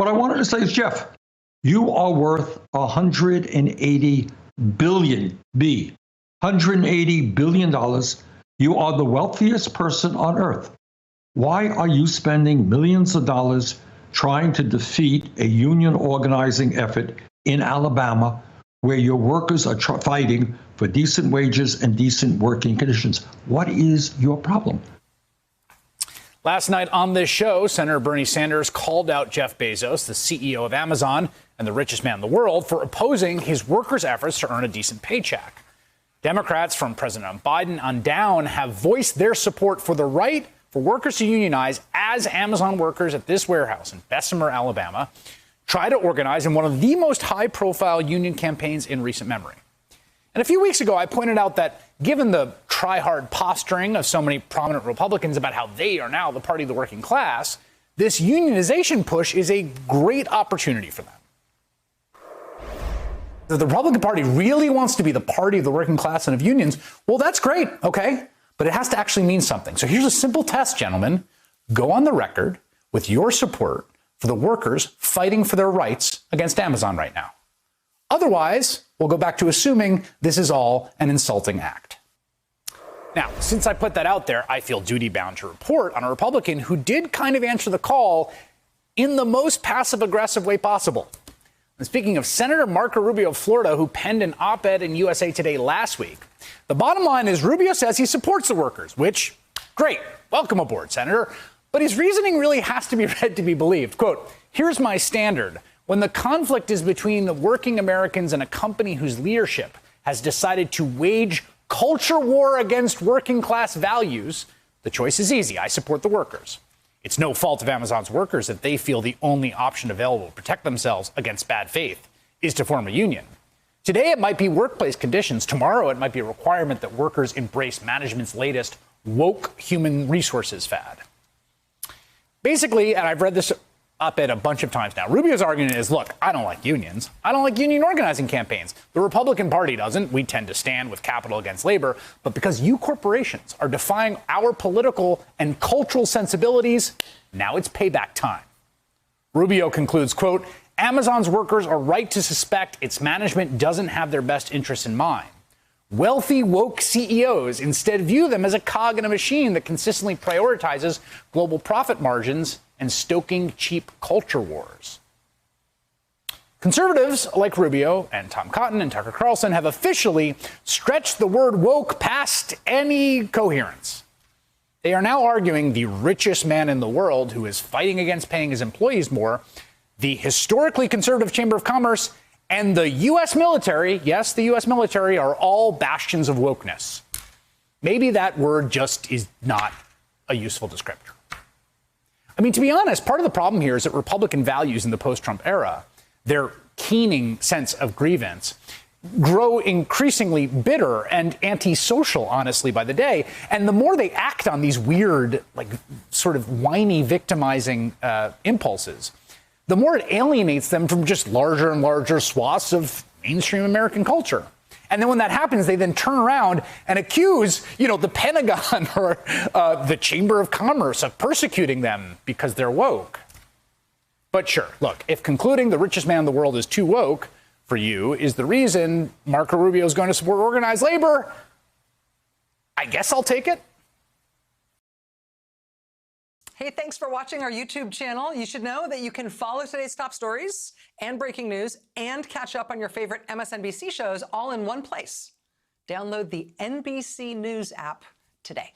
What I wanted to say is, Jeff, you are worth 180 billion, $180 billion. You are the wealthiest person on earth. Why are you spending millions of dollars trying to defeat a union organizing effort in Alabama where your workers are fighting for decent wages and decent working conditions? What is your problem? Last night on this show, Senator Bernie Sanders called out Jeff Bezos, the CEO of Amazon and the richest man in the world, for opposing his workers' efforts to earn a decent paycheck. Democrats from President Biden on down have voiced their support for the right for workers to unionize as Amazon workers at this warehouse in Bessemer, Alabama, try to organize in one of the most high-profile union campaigns in recent memory. And a few weeks ago, I pointed out that given the try-hard posturing of so many prominent Republicans about how they are now the party of the working class, this unionization push is a great opportunity for them. If the Republican Party really wants to be the party of the working class and of unions, well, that's great, okay? But it has to actually mean something. So here's a simple test, gentlemen. Go on the record with your support for the workers fighting for their rights against Amazon right now. Otherwise, we'll go back to assuming this is all an insulting act. Now, since I put that out there, I feel duty-bound to report on a Republican who did kind of answer the call in the most passive-aggressive way possible. And speaking of Senator Marco Rubio of Florida, who penned an op-ed in USA Today last week, the bottom line is Rubio says he supports the workers, which, great, welcome aboard, Senator. But his reasoning really has to be read to be believed. Quote, here's my standard. When the conflict is between the working Americans and a company whose leadership has decided to wage culture war against working class values, the choice is easy. I support the workers. It's no fault of Amazon's workers that they feel the only option available to protect themselves against bad faith is to form a union. Today, it might be workplace conditions. Tomorrow, it might be a requirement that workers embrace management's latest woke human resources fad. Basically, and I've read this op-ed a bunch of times now, Rubio's argument is, look, I don't like unions. I don't like union organizing campaigns. The Republican Party doesn't. We tend to stand with capital against labor. But because you corporations are defying our political and cultural sensibilities, now it's payback time. Rubio concludes, quote, Amazon's workers are right to suspect its management doesn't have their best interests in mind. Wealthy, woke CEOs instead view them as a cog in a machine that consistently prioritizes global profit margins and stoking cheap culture wars. Conservatives like Rubio and Tom Cotton and Tucker Carlson have officially stretched the word woke past any coherence. They are now arguing the richest man in the world who is fighting against paying his employees more, the historically conservative Chamber of Commerce, and the U.S. military, yes, the U.S. military, are all bastions of wokeness. Maybe that word just is not a useful descriptor. I mean, to be honest, part of the problem here is that Republican values in the post-Trump era, their keening sense of grievance, grow increasingly bitter and antisocial, honestly, by the day. And the more they act on these weird, like, sort of whiny, victimizing impulses, the more it alienates them from just larger and larger swaths of mainstream American culture. And then when that happens, they then turn around and accuse, the Pentagon or the Chamber of Commerce of persecuting them because they're woke. But sure, look, if concluding the richest man in the world is too woke for you is the reason Marco Rubio is going to support organized labor, I guess I'll take it. Hey, thanks for watching our YouTube channel. You should know that you can follow today's top stories and breaking news and catch up on your favorite MSNBC shows all in one place. Download the NBC News app today.